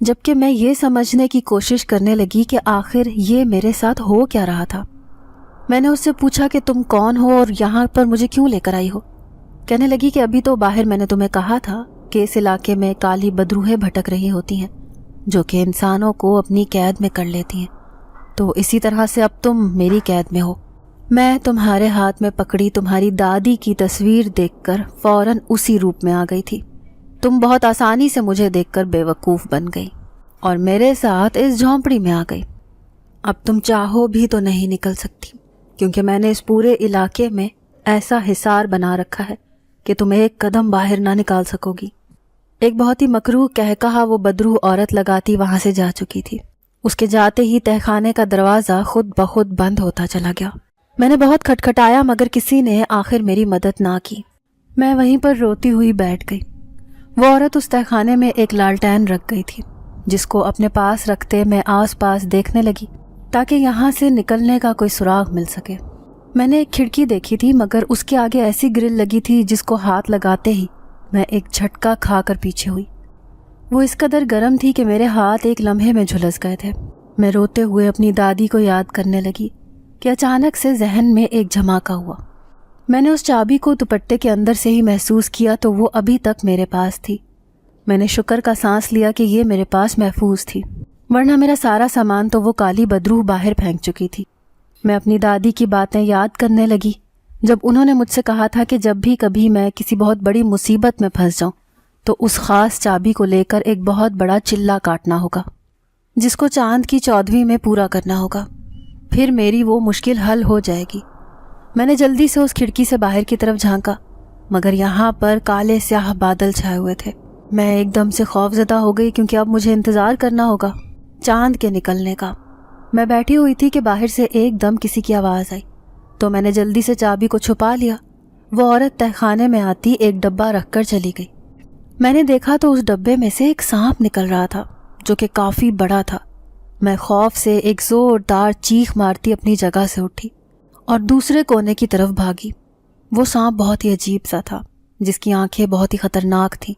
S2: جبکہ میں یہ سمجھنے کی کوشش کرنے لگی کہ آخر یہ میرے ساتھ ہو کیا رہا تھا۔ میں نے اس سے پوچھا کہ تم کون ہو اور یہاں پر مجھے کیوں لے کر آئی ہو؟ کہنے لگی کہ ابھی تو باہر میں نے تمہیں کہا تھا کہ اس علاقے میں کالی بدروہیں بھٹک رہی ہوتی ہیں جو کہ انسانوں کو اپنی قید میں کر لیتی ہیں، تو اسی طرح سے اب تم میری قید میں ہو۔ میں تمہارے ہاتھ میں پکڑی تمہاری دادی کی تصویر دیکھ کر فوراً اسی روپ میں آ گئی تھی۔ تم بہت آسانی سے مجھے دیکھ کر بے وقوف بن گئی اور میرے ساتھ اس جھونپڑی میں آ گئی۔ اب تم چاہو بھی تو نہیں نکل سکتی، کیونکہ میں نے اس پورے علاقے میں ایسا حصار بنا رکھا ہے کہ تم ایک قدم باہر نہ نکال سکو گی۔ ایک بہت ہی مکروہ کہا وہ بدروح عورت لگاتی وہاں سے جا چکی تھی۔ اس کے جاتے ہی تہخانے کا دروازہ خود بخود بند ہوتا چلا گیا۔ میں نے بہت کھٹکھٹایا مگر کسی نے آخر میری مدد نہ کی۔ میں وہیں پر روتی ہوئی بیٹھ گئی۔ وہ عورت اس تہخانے میں ایک لالٹین رکھ گئی تھی جس کو اپنے پاس رکھتے میں آس پاس دیکھنے لگی تاکہ یہاں سے نکلنے کا کوئی سراغ مل سکے۔ میں نے ایک کھڑکی دیکھی تھی مگر اس کے آگے ایسی گرل لگی تھی جس کو ہاتھ لگاتے ہی میں ایک جھٹکا کھا کر پیچھے ہوئی۔ وہ اس قدر گرم تھی کہ میرے ہاتھ ایک لمحے میں جھلس گئے تھے۔ میں روتے ہوئے اپنی دادی کو یاد کرنے لگی کہ اچانک سے ذہن میں ایک جھماکا ہوا۔ میں نے اس چابی کو دوپٹے کے اندر سے ہی محسوس کیا تو وہ ابھی تک میرے پاس تھی۔ میں نے شکر کا سانس لیا کہ یہ میرے پاس محفوظ تھی، ورنہ میرا سارا سامان تو وہ کالی بدروح باہر پھینک چکی تھی۔ میں اپنی دادی کی باتیں یاد کرنے لگی جب انہوں نے مجھ سے کہا تھا کہ جب بھی کبھی میں کسی بہت بڑی مصیبت میں پھنس جاؤں تو اس خاص چابی کو لے کر ایک بہت بڑا چلہ کاٹنا ہوگا جس کو چاند کی 14ویں میں پورا کرنا ہوگا، پھر میری وہ مشکل حل ہو جائے گی۔ میں نے جلدی سے اس کھڑکی سے باہر کی طرف جھانکا مگر یہاں پر کالے سیاہ بادل چھائے ہوئے تھے۔ میں ایک دم سے خوف زدہ ہو گئی کیونکہ اب مجھے انتظار کرنا ہوگا چاند کے نکلنے کا۔ میں بیٹھی ہوئی تھی کہ باہر سے ایک دم کسی کی آواز آئی تو میں نے جلدی سے چابی کو چھپا لیا۔ وہ عورت تہخانے میں آتی ایک ڈبہ رکھ کر چلی گئی۔ میں نے دیکھا تو اس ڈبے میں سے ایک سانپ نکل رہا تھا جو کہ کافی بڑا تھا۔ میں خوف سے ایک زوردار چیخ مارتی اپنی جگہ سے اٹھی اور دوسرے کونے کی طرف بھاگی۔ وہ سانپ بہت ہی عجیب سا تھا جس کی آنکھیں بہت ہی خطرناک تھیں۔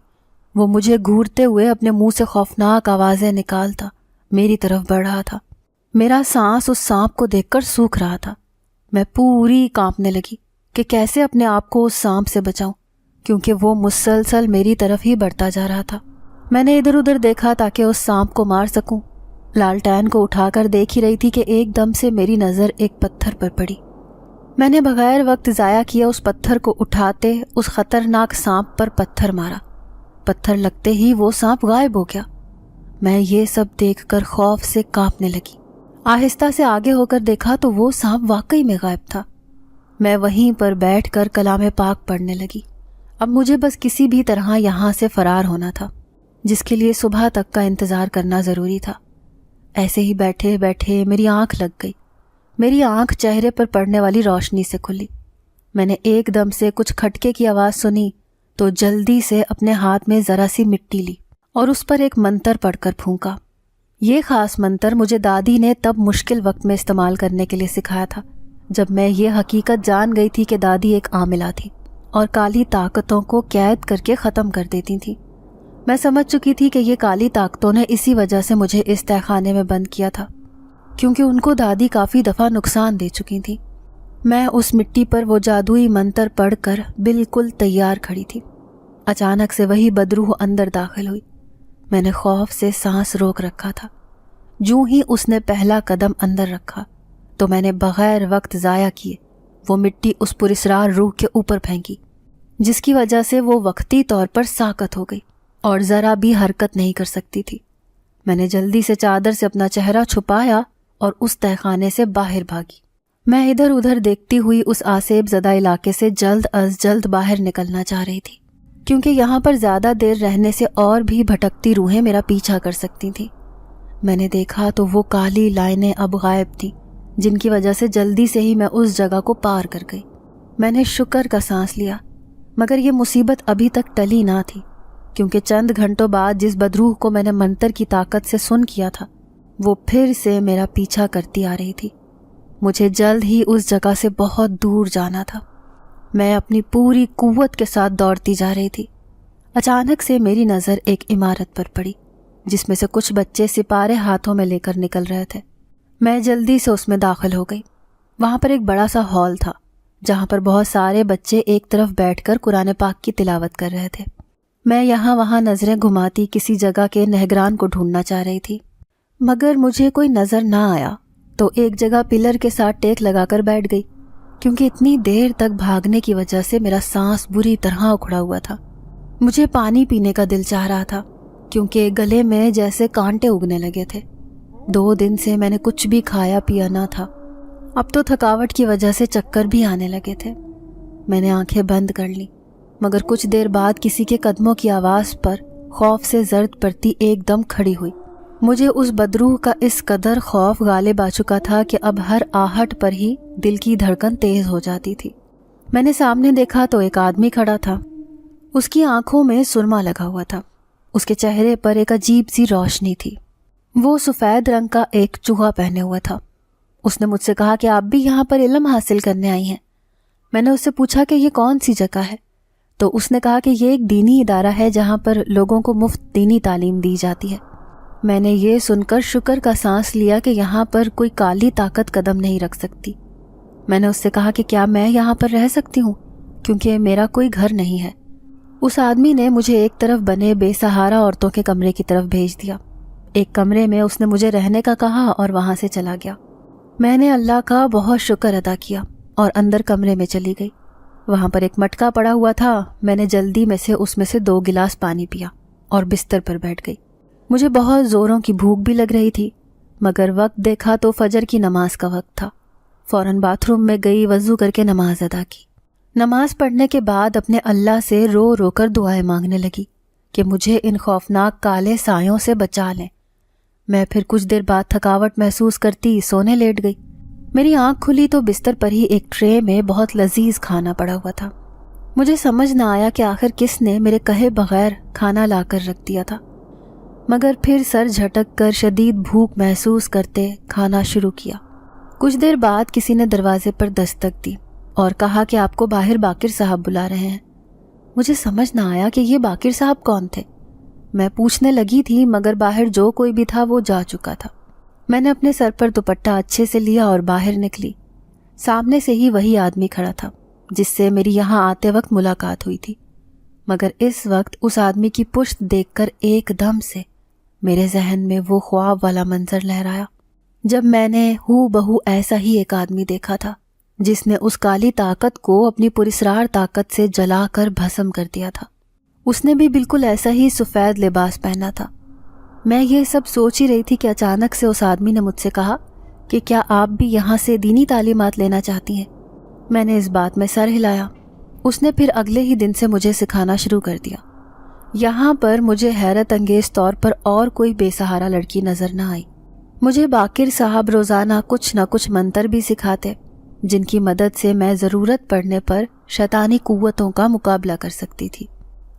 S2: وہ مجھے گھورتے ہوئے اپنے منہ سے خوفناک آوازیں نکالتا میری طرف بڑھ رہا تھا۔ میرا سانس اس سانپ کو دیکھ کر سوکھ رہا تھا۔ میں پوری کانپنے لگی کہ کیسے اپنے آپ کو اس سانپ سے بچاؤں، کیونکہ وہ مسلسل میری طرف ہی بڑھتا جا رہا تھا۔ میں نے ادھر ادھر دیکھا تاکہ اس سانپ کو مار سکوں۔ لالٹین کو اٹھا کر دیکھ ہی رہی تھی کہ ایک دم سے میری نظر ایک پتھر پر پڑی۔ میں نے بغیر وقت ضائع کیا اس پتھر کو اٹھاتے اس خطرناک سانپ پر پتھر مارا۔ پتھر لگتے ہی وہ سانپ غائب ہو گیا۔ میں یہ سب دیکھ کر خوف سے کانپنے لگی۔ آہستہ سے آگے ہو کر دیکھا تو وہ سانپ واقعی میں غائب تھا۔ میں وہیں پر بیٹھ کر کلام پاک پڑھنے لگی۔ اب مجھے بس کسی بھی طرح یہاں سے فرار ہونا تھا، جس کے لیے صبح تک کا انتظار کرنا ضروری تھا۔ ایسے ہی بیٹھے بیٹھے میری آنکھ لگ گئی۔ میری آنکھ چہرے پر پڑنے والی روشنی سے کھلی۔ میں نے ایک دم سے کچھ کھٹکے کی آواز سنی تو جلدی سے اپنے ہاتھ میں ذرا سی مٹی لی اور اس پر ایک منتر پڑھ کر پھونکا۔ یہ خاص منتر مجھے دادی نے تب مشکل وقت میں استعمال کرنے کے لیے سکھایا تھا جب میں یہ حقیقت جان گئی تھی کہ دادی ایک عاملہ تھی اور کالی طاقتوں کو قید کر کے ختم کر دیتی تھی۔ میں سمجھ چکی تھی کہ یہ کالی طاقتوں نے اسی وجہ سے مجھے اس تہخانے میں بند کیا تھا، کیونکہ ان کو دادی کافی دفعہ نقصان دے چکی تھی۔ میں اس مٹی پر وہ جادوئی منتر پڑھ کر بالکل تیار کھڑی تھی۔ اچانک سے وہی بدروح اندر داخل ہوئی۔ میں نے خوف سے سانس روک رکھا تھا۔ جوں ہی اس نے پہلا قدم اندر رکھا تو میں نے بغیر وقت ضائع کیے وہ مٹی اس پراسرار روح کے اوپر پھینکی، جس کی وجہ سے وہ وقتی طور پر ساکت ہو گئی اور ذرا بھی حرکت نہیں کر سکتی تھی۔ میں نے جلدی سے چادر سے اپنا چہرہ چھپایا اور اس تہخانے سے باہر بھاگی۔ میں ادھر ادھر دیکھتی ہوئی اس آسیب زدہ علاقے سے جلد از جلد باہر نکلنا چاہ رہی تھی، کیونکہ یہاں پر زیادہ دیر رہنے سے اور بھی بھٹکتی روحیں میرا پیچھا کر سکتی تھیں۔ میں نے دیکھا تو وہ کالی لائنیں اب غائب تھیں، جن کی وجہ سے جلدی سے ہی میں اس جگہ کو پار کر گئی۔ میں نے شکر کا سانس لیا، مگر یہ مصیبت ابھی تک ٹلی نہ تھی، کیونکہ چند گھنٹوں بعد جس بدروح کو میں نے منتر کی طاقت سے سن کیا تھا وہ پھر سے میرا پیچھا کرتی آ رہی تھی۔ مجھے جلد ہی اس جگہ سے بہت دور جانا تھا۔ میں اپنی پوری قوت کے ساتھ دوڑتی جا رہی تھی۔ اچانک سے میری نظر ایک عمارت پر پڑی جس میں سے کچھ بچے سپارے ہاتھوں میں لے کر نکل رہے تھے۔ میں جلدی سے اس میں داخل ہو گئی۔ وہاں پر ایک بڑا سا ہال تھا جہاں پر بہت سارے بچے ایک طرف بیٹھ کر قرآن پاک کی تلاوت کر رہے تھے۔ میں یہاں وہاں نظریں گھماتی کسی جگہ کے نگران کو ڈھونڈنا چاہ رہی تھی، مگر مجھے کوئی نظر نہ آیا تو ایک جگہ پلر کے ساتھ ٹیک لگا کر بیٹھ گئی، کیونکہ اتنی دیر تک بھاگنے کی وجہ سے میرا سانس بری طرح اکھڑا ہوا تھا۔ مجھے پانی پینے کا دل چاہ رہا تھا کیونکہ گلے میں جیسے کانٹے اگنے لگے تھے۔ 2 دن سے میں نے کچھ بھی کھایا پیا نہ تھا۔ اب تو تھکاوٹ کی وجہ سے چکر بھی آنے لگے تھے۔ میں نے آنکھیں بند کر لیں، مگر کچھ دیر بعد کسی کے قدموں کی آواز پر خوف سے زرد پڑتی ایک دم کھڑی ہوئی۔ مجھے اس بدروح کا اس قدر خوف غالب آ چکا تھا کہ اب ہر آہٹ پر ہی دل کی دھڑکن تیز ہو جاتی تھی۔ میں نے سامنے دیکھا تو ایک آدمی کھڑا تھا۔ اس کی آنکھوں میں سرما لگا ہوا تھا، اس کے چہرے پر ایک عجیب سی روشنی تھی۔ وہ سفید رنگ کا ایک چوہا پہنے ہوا تھا۔ اس نے مجھ سے کہا کہ آپ بھی یہاں پر علم حاصل کرنے آئی ہیں۔ میں نے اس سے پوچھا کہ یہ کون سی جگہ ہے، تو اس نے کہا کہ یہ ایک دینی ادارہ ہے جہاں پر لوگوں کو مفت دینی تعلیم دی جاتی ہے۔ میں نے یہ سن کر شکر کا سانس لیا کہ یہاں پر کوئی کالی طاقت قدم نہیں رکھ سکتی۔ میں نے اس سے کہا کہ کیا میں یہاں پر رہ سکتی ہوں، کیونکہ میرا کوئی گھر نہیں ہے۔ اس آدمی نے مجھے ایک طرف بنے بے سہارا عورتوں کے کمرے کی طرف بھیج دیا۔ ایک کمرے میں اس نے مجھے رہنے کا کہا اور وہاں سے چلا گیا۔ میں نے اللہ کا بہت شکر ادا کیا اور اندر کمرے میں چلی گئی۔ وہاں پر ایک مٹکا پڑا ہوا تھا۔ میں نے جلدی میں سے اس میں سے 2 گلاس پانی پیا اور بستر پر بیٹھ گئی۔ مجھے بہت زوروں کی بھوک بھی لگ رہی تھی، مگر وقت دیکھا تو فجر کی نماز کا وقت تھا۔ فوراً باتھ روم میں گئی، وضو کر کے نماز ادا کی۔ نماز پڑھنے کے بعد اپنے اللہ سے رو رو کر دعائیں مانگنے لگی کہ مجھے ان خوفناک کالے سایوں سے بچا لیں۔ میں پھر کچھ دیر بعد تھکاوٹ محسوس کرتی سونے لیٹ گئی۔ میری آنکھ کھلی تو بستر پر ہی ایک ٹرے میں بہت لذیذ کھانا پڑا ہوا تھا۔ مجھے سمجھ نہ آیا کہ آخر کس نے میرے کہے بغیر کھانا لا کر رکھ دیا تھا، مگر پھر سر جھٹک کر شدید بھوک محسوس کرتے کھانا شروع کیا۔ کچھ دیر بعد کسی نے دروازے پر دستک دی اور کہا کہ آپ کو باہر باقر صاحب بلا رہے ہیں۔ مجھے سمجھ نہ آیا کہ یہ باقر صاحب کون تھے۔ میں پوچھنے لگی تھی، مگر باہر جو کوئی بھی تھا وہ جا چکا تھا۔ میں نے اپنے سر پر دوپٹہ اچھے سے لیا اور باہر نکلی۔ سامنے سے ہی وہی آدمی کھڑا تھا جس سے میری یہاں آتے وقت ملاقات ہوئی تھی، مگر اس وقت اس آدمی کی پشت دیکھ کر ایک دم سے میرے ذہن میں وہ خواب والا منظر لہرایا جب میں نے ہو بہو ایسا ہی ایک آدمی دیکھا تھا جس نے اس کالی طاقت کو اپنی پراسرار طاقت سے جلا کر بھسم کر دیا تھا۔ اس نے بھی بالکل ایسا ہی سفید لباس پہنا تھا۔ میں یہ سب سوچ ہی رہی تھی کہ اچانک سے اس آدمی نے مجھ سے کہا کہ کیا آپ بھی یہاں سے دینی تعلیمات لینا چاہتی ہیں؟ میں نے اس بات میں سر ہلایا۔ اس نے پھر اگلے ہی دن سے مجھے سکھانا شروع کر دیا۔ یہاں پر مجھے حیرت انگیز طور پر اور کوئی بے سہارا لڑکی نظر نہ آئی۔ مجھے باقر صاحب روزانہ کچھ نہ کچھ منتر بھی سکھاتے جن کی مدد سے میں ضرورت پڑنے پر شیطانی قوتوں کا مقابلہ کر سکتی تھی۔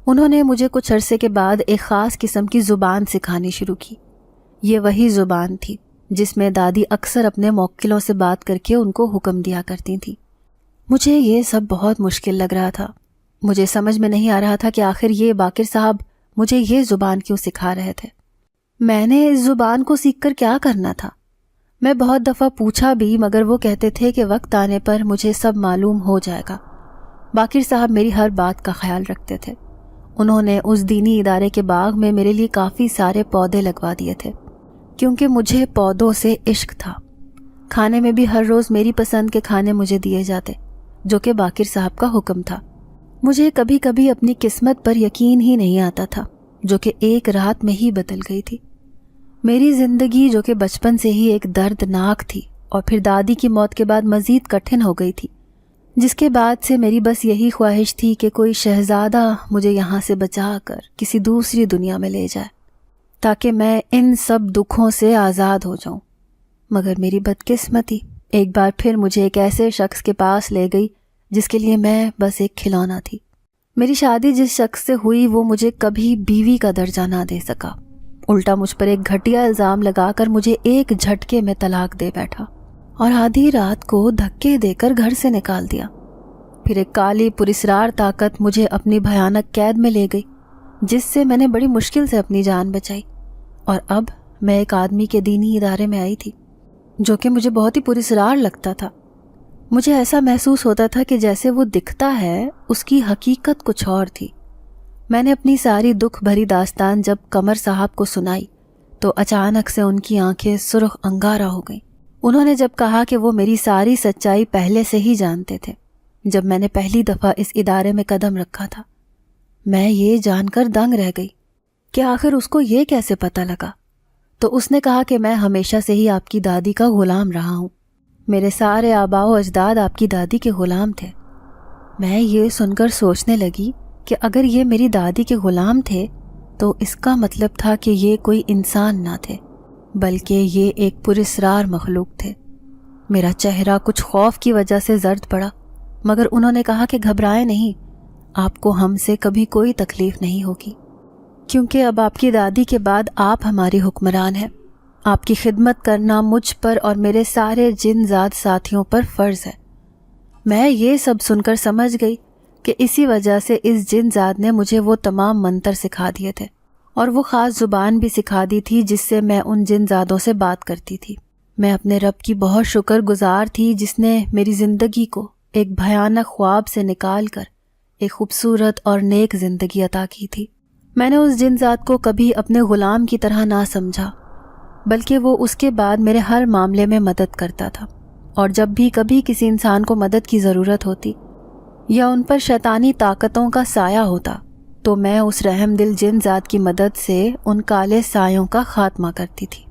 S2: انہوں نے مجھے کچھ عرصے کے بعد ایک خاص قسم کی زبان سکھانی شروع کی۔ یہ وہی زبان تھی جس میں دادی اکثر اپنے موکلوں سے بات کر کے ان کو حکم دیا کرتی تھیں۔ مجھے یہ سب بہت مشکل لگ رہا تھا۔ مجھے سمجھ میں نہیں آ رہا تھا کہ آخر یہ باقر صاحب مجھے یہ زبان کیوں سکھا رہے تھے۔ میں نے اس زبان کو سیکھ کر کیا کرنا تھا؟ میں بہت دفعہ پوچھا بھی، مگر وہ کہتے تھے کہ وقت آنے پر مجھے سب معلوم ہو جائے گا۔ باقر صاحب میری ہر بات کا خیال رکھتے تھے۔ انہوں نے اس دینی ادارے کے باغ میں میرے لیے کافی سارے پودے لگوا دیے تھے، کیونکہ مجھے پودوں سے عشق تھا۔ کھانے میں بھی ہر روز میری پسند کے کھانے مجھے دیے جاتے، جو کہ باقر صاحب کا حکم تھا۔ مجھے کبھی کبھی اپنی قسمت پر یقین ہی نہیں آتا تھا، جو کہ ایک رات میں ہی بدل گئی تھی۔ میری زندگی جو کہ بچپن سے ہی ایک دردناک تھی اور پھر دادی کی موت کے بعد مزید کٹھن ہو گئی تھی، جس کے بعد سے میری بس یہی خواہش تھی کہ کوئی شہزادہ مجھے یہاں سے بچا کر کسی دوسری دنیا میں لے جائے تاکہ میں ان سب دکھوں سے آزاد ہو جاؤں۔ مگر میری بدقسمتی ایک بار پھر مجھے ایک ایسے شخص کے پاس لے گئی جس کے لیے میں بس ایک کھلونا تھی۔ میری شادی جس شخص سے ہوئی وہ مجھے کبھی بیوی کا درجہ نہ دے سکا، الٹا مجھ پر ایک گھٹیا الزام لگا کر مجھے ایک جھٹکے میں طلاق دے بیٹھا اور آدھی رات کو دھکے دے کر گھر سے نکال دیا۔ پھر ایک کالی پراسرار طاقت مجھے اپنی بھیانک قید میں لے گئی، جس سے میں نے بڑی مشکل سے اپنی جان بچائی اور اب میں ایک آدمی کے دینی ادارے میں آئی تھی جو کہ مجھے بہت ہی پراسرار لگتا تھا۔ مجھے ایسا محسوس ہوتا تھا کہ جیسے وہ دکھتا ہے اس کی حقیقت کچھ اور تھی۔ میں نے اپنی ساری دکھ بھری داستان جب قمر صاحب کو سنائی تو اچانک سے ان کی آنکھیں سرخ انگارہ ہو گئیں۔ انہوں نے جب کہا کہ وہ میری ساری سچائی پہلے سے ہی جانتے تھے جب میں نے پہلی دفعہ اس ادارے میں قدم رکھا تھا، میں یہ جان کر دنگ رہ گئی کہ آخر اس کو یہ کیسے پتہ لگا۔ تو اس نے کہا کہ میں ہمیشہ سے ہی آپ کی دادی کا غلام رہا ہوں، میرے سارے آباء و اجداد آپ کی دادی کے غلام تھے۔ میں یہ سن کر سوچنے لگی کہ اگر یہ میری دادی کے غلام تھے تو اس کا مطلب تھا کہ یہ کوئی انسان نہ تھے بلکہ یہ ایک پراسرار مخلوق تھے۔ میرا چہرہ کچھ خوف کی وجہ سے زرد پڑا، مگر انہوں نے کہا کہ گھبرائیں نہیں، آپ کو ہم سے کبھی کوئی تکلیف نہیں ہوگی، کیونکہ اب آپ کی دادی کے بعد آپ ہماری حکمران ہیں۔ آپ کی خدمت کرنا مجھ پر اور میرے سارے جن ذات ساتھیوں پر فرض ہے۔ میں یہ سب سن کر سمجھ گئی کہ اسی وجہ سے اس جن ذات نے مجھے وہ تمام منتر سکھا دیے تھے اور وہ خاص زبان بھی سکھا دی تھی جس سے میں ان جن ذاتوں سے بات کرتی تھی۔ میں اپنے رب کی بہت شکر گزار تھی جس نے میری زندگی کو ایک بھیانک خواب سے نکال کر ایک خوبصورت اور نیک زندگی عطا کی تھی۔ میں نے اس جن ذات کو کبھی اپنے غلام کی طرح نہ سمجھا بلکہ وہ اس کے بعد میرے ہر معاملے میں مدد کرتا تھا، اور جب بھی کبھی کسی انسان کو مدد کی ضرورت ہوتی یا ان پر شیطانی طاقتوں کا سایہ ہوتا تو میں اس رحم دل جن ذات کی مدد سے ان کالے سایوں کا خاتمہ کرتی تھی۔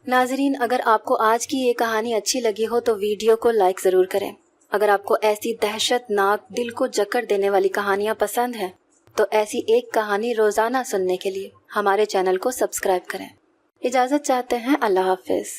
S1: ناظرین، اگر آپ کو آج کی یہ کہانی اچھی لگی ہو تو ویڈیو کو لائک ضرور کریں۔ اگر آپ کو ایسی دہشت ناک دل کو جکڑ دینے والی کہانیاں پسند ہیں تو ایسی ایک کہانی روزانہ سننے کے لیے ہمارے چینل کو سبسکرائب کریں۔ اجازت چاہتے ہیں، اللہ حافظ۔